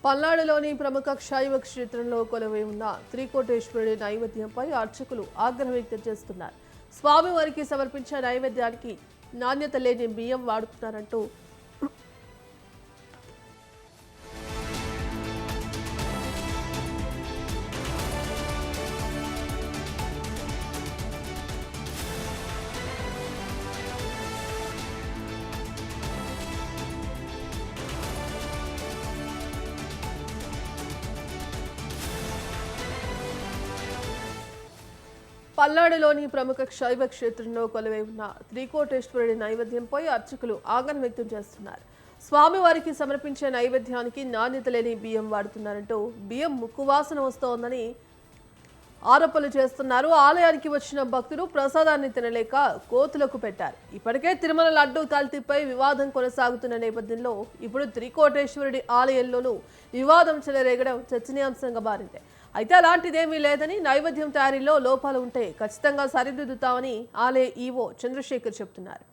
పల్నాడులోని ప్రముఖ శైవ క్షేత్రంలో కొలువై ఉన్న త్రికోటేశ్వరుడి నైవేద్యంపై అర్చకులు ఆగ్రహం వ్యక్తం చేస్తున్నారు. స్వామివారికి సమర్పించే నైవేద్యానికి నాణ్యత లేని బియ్యం వాడుతున్నారంటూ పల్నాడులోని ప్రముఖ శైవ క్షేత్రంలో కొలువై ఉన్న త్రికోటేశ్వరుడి నైవేద్యంపై అర్చకులు ఆగ్రహం వ్యక్తం చేస్తున్నారు. స్వామివారికి సమర్పించే నైవేద్యానికి నాణ్యత లేని బియ్యం వాడుతున్నారంటూ బియ్యం ముక్కువాసన వస్తోందని ఆరోపణలు చేస్తున్నారు. ఆలయానికి వచ్చిన భక్తులు ప్రసాదాన్ని తినలేక కోతులకు పెట్టారు. ఇప్పటికే తిరుమల లడ్డూ కల్తీపై వివాదం కొనసాగుతున్న నేపథ్యంలో ఇప్పుడు త్రికోటేశ్వరుడి ఆలయంలోనూ వివాదం చెలరేగడం చర్చనీయాంశంగా మారింది. అయితే అలాంటిదేమీ లేదని, నైవేద్యం తయారీలో లోపాలు ఉంటే ఖచ్చితంగా సరిదిద్దుతామని ఆలయ ఈవో చంద్రశేఖర్ చెబుతున్నారు.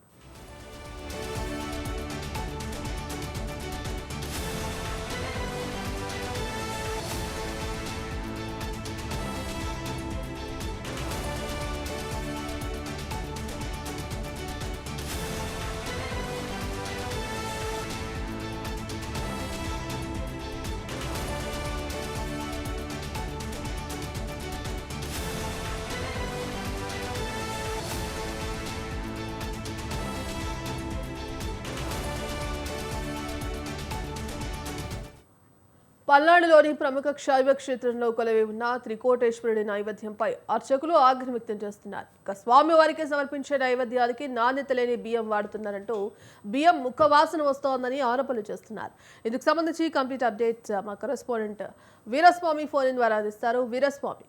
పల్నాడులోని ప్రముఖ శైవ క్షేత్రంలో కొలువై ఉన్న త్రికోటేశ్వరుడి నైవేద్యంపై అర్చకులు ఆగ్రహం వ్యక్తం చేస్తున్నారు. ఇక స్వామివారికి సమర్పించే నైవేద్యానికి నాణ్యత లేని బియ్యం వాడుతున్నారంటూ బియ్యం ముక్క వాసన వస్తోందని ఆరోపణలు చేస్తున్నారు. ఇందుకు సంబంధించి కంప్లీట్ అప్డేట్ మా కరెస్పాండెంట్ వీరస్వామి ఫోన్ ఇన్ ద్వారా అందిస్తారు. వీరస్వామి,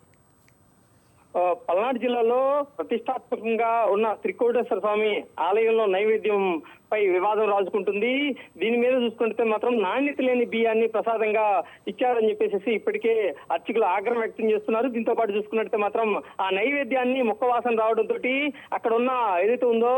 పల్నాడు జిల్లాలో ప్రతిష్టాత్మకంగా ఉన్న త్రికోటేశ్వర స్వామి ఆలయంలో నైవేద్యం పై వివాదం రాజుకుంటుంది. దీని మీద చూసుకుంటే మాత్రం నాణ్యత లేని బియ్యాన్ని ప్రసాదంగా ఇచ్చారని చెప్పేసి ఇప్పటికే అర్చకులు ఆగ్రహం వ్యక్తం చేస్తున్నారు. దీంతో పాటు చూసుకున్నట్టే మాత్రం ఆ నైవేద్యాన్ని ముక్కవాసన రావడంతో అక్కడ ఉన్న ఏదైతే ఉందో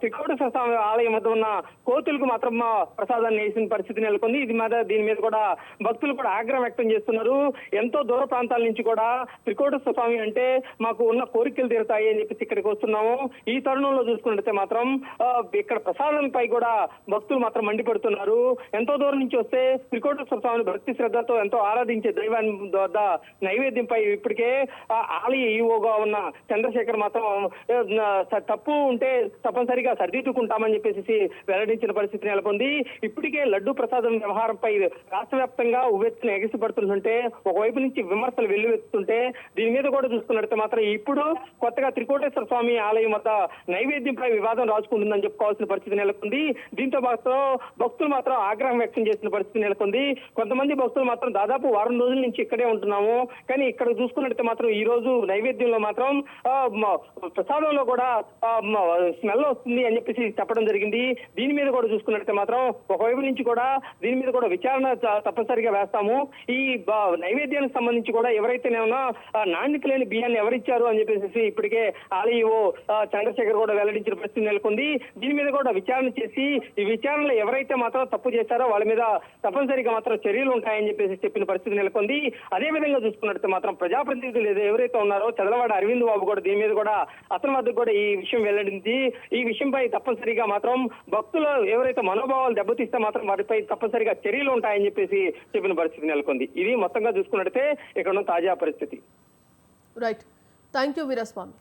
త్రికోటేశ్వర స్వామి ఆలయం వద్ద ఉన్న కోతులకు మాత్రం ప్రసాదాన్ని వేసిన పరిస్థితి నెలకొంది. దీని మీద కూడా భక్తులు కూడా ఆగ్రహం వ్యక్తం చేస్తున్నారు. ఎంతో దూర ప్రాంతాల నుంచి కూడా త్రికోటేశ్వర స్వామి అంటే మాకు ఉన్న కోరికలు తీరుతాయి అని చెప్పేసి ఇక్కడికి వస్తున్నాము. ఈ తరుణంలో చూసుకున్నట్టే మాత్రం ఇక్కడ ప్రసాదంపై కూడా భక్తులు మాత్రం మండిపడుతున్నారు. ఎంతో దూరం నుంచి వస్తే త్రికోటేశ్వర స్వామిని భక్తి శ్రద్ధతో ఎంతో ఆరాధించే దైవాన్ని వద్ద నైవేద్యంపై ఇప్పటికే ఆలయ ఈవోగా ఉన్న చంద్రశేఖర్ మాత్రం తప్పు ఉంటే తప్పనిసరిగా సరిదిద్దుకుంటామని చెప్పేసి వెల్లడించిన పరిస్థితి నెలకొంది. ఇప్పటికే లడ్డు ప్రసాదం వ్యవహారంపై రాష్ట్ర వ్యాప్తంగా ఉవ్వెత్తున ఎగిసిపడుతుంటే ఒకవైపు నుంచి విమర్శలు వెల్లువెత్తుంటే దీని మీద కూడా చూసుకున్నట్టు మాత్రం ఇప్పుడు కొత్తగా త్రికోటేశ్వర స్వామి ఆలయం వద్ద నైవేద్యంపై వివాదం రాజుకుంటుందని చెప్పుకోవాల్సిన పరిస్థితి నెలకొంది. దీంతో భక్తులు మాత్రం ఆగ్రహం వ్యక్తం చేసిన పరిస్థితి నెలకొంది. కొంతమంది భక్తులు మాత్రం దాదాపు వారం రోజుల నుంచి ఇక్కడే ఉంటున్నాము, కానీ ఇక్కడ చూసుకున్నట్టు మాత్రం ఈ రోజు నైవేద్యంలో మాత్రం ప్రసాదంలో కూడా స్మెల్ వస్తుంది అని చెప్పేసి చెప్పడం జరిగింది. దీని మీద కూడా చూసుకున్నట్టు మాత్రం ఒకవైపు నుంచి కూడా దీని మీద కూడా విచారణ తప్పనిసరిగా వేస్తాము. ఈ నైవేద్యానికి సంబంధించి కూడా ఎవరైతేనేమన్నా నాణ్యత లేని బియ్యాన్ని ఎవరిచ్చారు అని చెప్పేసి ఇప్పటికే ఆలయో చంద్రశేఖర్ కూడా వెల్లడించిన పరిస్థితి నెలకొంది. దీని మీద కూడా విచారణ చేసి ఈ విచారణలో ఎవరైతే మాత్రం తప్పు చేశారో వాళ్ళ మీద తప్పనిసరిగా మాత్రం చర్యలు ఉంటాయని చెప్పేసి చెప్పిన పరిస్థితి నెలకొంది. అదే విధంగా చూసుకున్నట్టు మాత్రం ప్రజాప్రతినిధులు ఎవరైతే ఉన్నారో చదలవాడ అరవింద్ బాబు కూడా దీని మీద కూడా అతని వద్ద కూడా ఈ విషయం వెల్లడించి ఈ విషయంపై తప్పనిసరిగా మాత్రం భక్తులు ఎవరైతే మనోభావాలు దెబ్బతీస్తే మాత్రం వాటిపై తప్పనిసరిగా చర్యలు ఉంటాయని చెప్పేసి చెప్పిన పరిస్థితి నెలకొంది. ఇది మొత్తంగా చూసుకున్నట్టే ఇక్కడ ఉన్న తాజా పరిస్థితి. Right, thank you Veeraswamy.